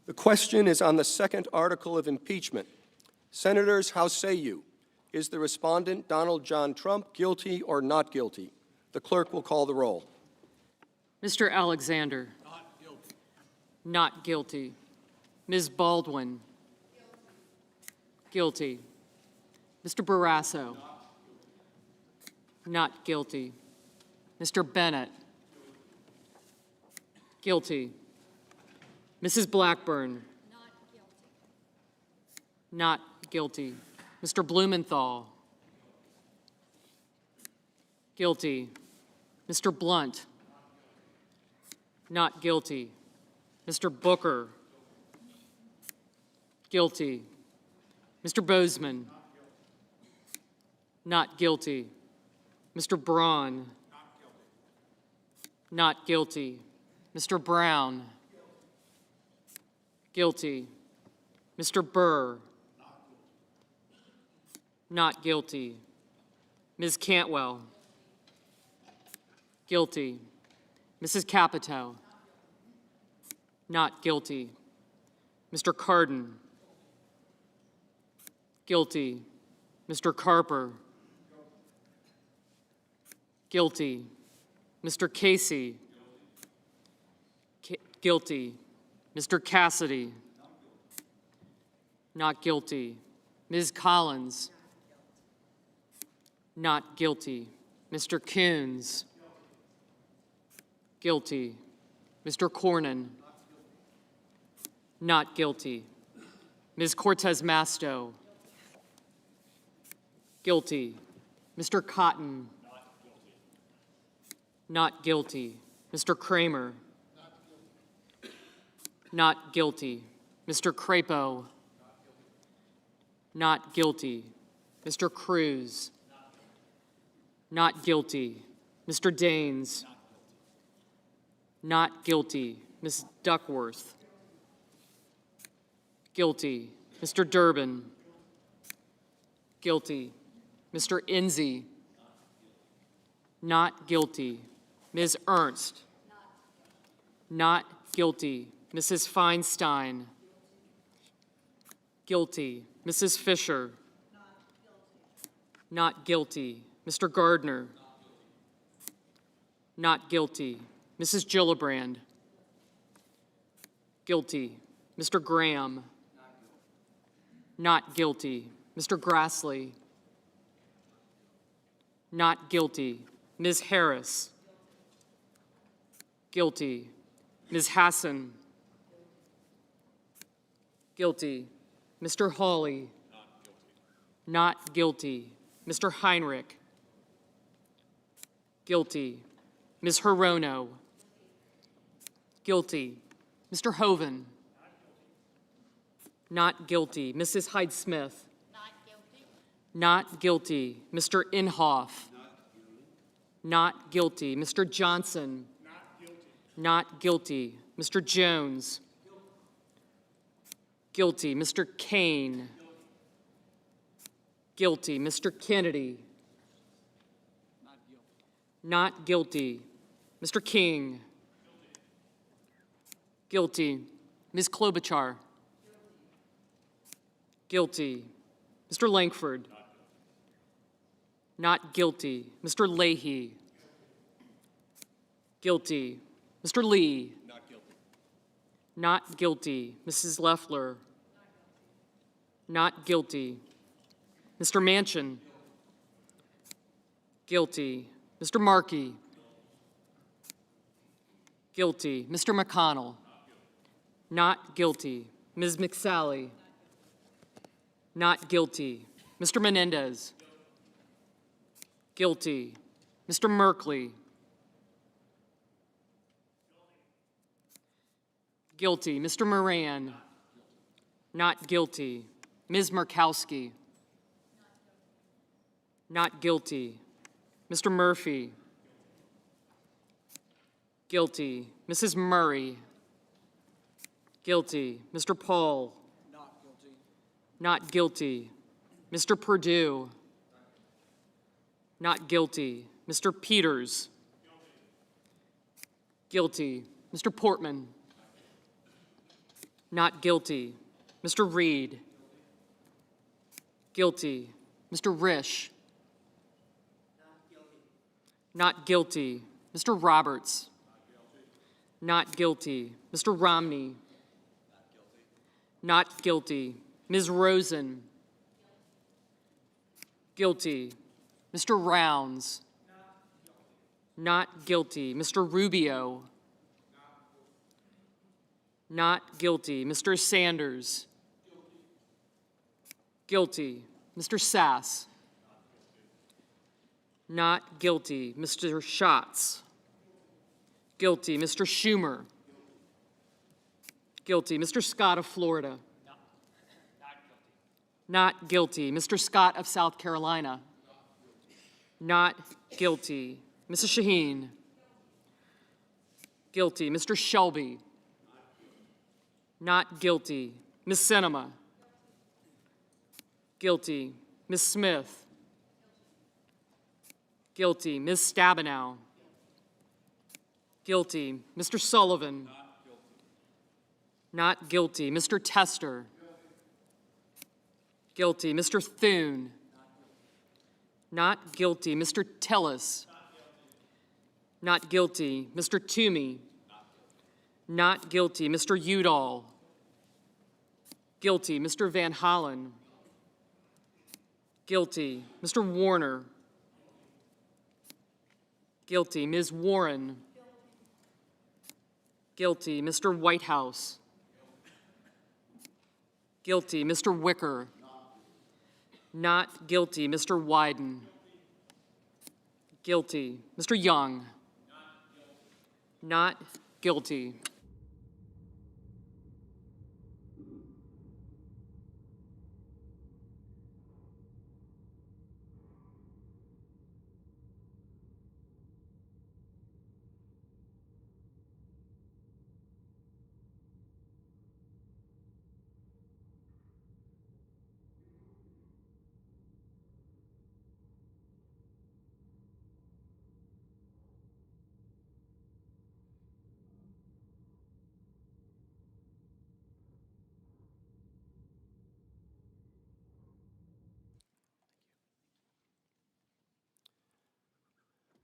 The question is on the second article of impeachment. Senators, how say you? Is the respondent, Donald John Trump, guilty or not guilty? The clerk will call the roll. Mr. Alexander. Not guilty. Not guilty. Ms. Baldwin. Guilty. Mr. Barrasso. Not guilty. Mr. Bennett. Guilty. Mrs. Blackburn. Not guilty. Mr. Blumenthal. Guilty. Mr. Blunt. Not guilty. Mr. Booker. Guilty. Mr. Bozeman. Not guilty. Mr. Braun. Not guilty. Mr. Brown. Guilty. Mr. Burr. Not guilty. Ms. Cantwell. Guilty. Mrs. Capito. Not guilty. Mr. Cardin. Guilty. Mr. Carper. Guilty. Mr. Casey. Guilty. Mr. Cassidy. Not guilty. Ms. Collins. Not guilty. Mr. Coons. Guilty. Mr. Cornyn. Not guilty. Ms. Cortez Masto. Guilty. Mr. Cotton. Not guilty. Mr. Kramer. Not guilty. Mr. Crapo. Not guilty. Mr. Cruz. Not guilty. Mr. Daines. Not guilty. Ms. Duckworth. Guilty. Mr. Durbin. Guilty. Mr. Enzi. Not guilty. Ms. Ernst. Not guilty. Mrs. Feinstein. Guilty. Mrs. Fisher. Not guilty. Mr. Gardner. Not guilty. Mrs. Gillibrand. Guilty. Mr. Graham. Not guilty. Mr. Grassley. Not guilty. Ms. Harris. Guilty. Ms. Hassan. Guilty. Mr. Hawley. Not guilty. Mr. Heinrich. Guilty. Ms. Hirono. Guilty. Mr. Hoven. Not guilty. Mrs. Hyde-Smith. Not guilty. Mr. Inhofe. Not guilty. Mr. Johnson. Not guilty. Mr. Jones. Guilty. Mr. Kane. Guilty. Mr. Kennedy. Not guilty. Mr. King. Guilty. Ms. Klobuchar. Guilty. Mr. Langford. Not guilty. Mr. Leahy. Guilty. Mr. Lee. Not guilty. Not guilty. Mrs. Loeffler. Not guilty. Mr. Manchin. Guilty. Mr. Markey. Guilty. Mr. McConnell. Not guilty. Ms. McSally. Not guilty. Mr. Menendez. Guilty. Mr. Merkley. Guilty. Mr. Moran. Not guilty. Ms. Murkowski. Not guilty. Mr. Murphy. Guilty. Mrs. Murray. Guilty. Mr. Paul. Not guilty. Not guilty. Mr. Perdue. Not guilty. Mr. Peters. Guilty. Mr. Portman. Not guilty. Mr. Reed. Guilty. Mr. Risch. Not guilty. Mr. Roberts. Not guilty. Mr. Romney. Not guilty. Ms. Rosen. Guilty. Mr. Rounds. Not guilty. Mr. Rubio. Not guilty. Mr. Sanders. Guilty. Mr. Sass. Not guilty. Mr. Schatz. Guilty. Mr. Schumer. Guilty. Mr. Scott of Florida. Not guilty. Mr. Scott of South Carolina. Not guilty. Mrs. Shaheen. Guilty. Mr. Shelby. Not guilty. Ms. Sinema. Guilty. Ms. Smith. Guilty. Ms. Stabenow. Guilty. Mr. Sullivan. Not guilty. Mr. Tester. Guilty. Mr. Thune. Not guilty. Mr. Tillis. Not guilty. Mr. Toomey. Not guilty. Mr. Udall. Guilty. Mr. Van Hollen. Guilty. Mr. Warner. Guilty. Ms. Warren. Guilty. Mr. Whitehouse. Guilty. Mr. Wicker. Not guilty. Mr. Wyden. Guilty. Mr. Young. Not guilty.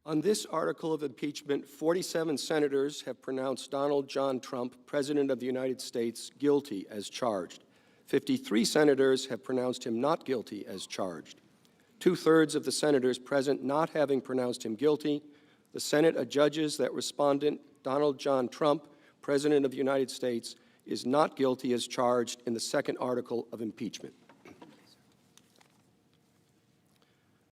On this article of impeachment, 47 senators have pronounced Donald John Trump, President of the United States, guilty as charged. 53 senators have pronounced him not guilty as charged. 2/3 of the senators present not having pronounced him guilty, the Senate adjudges that respondent Donald John Trump, President of the United States, is not guilty as charged in the second article of impeachment.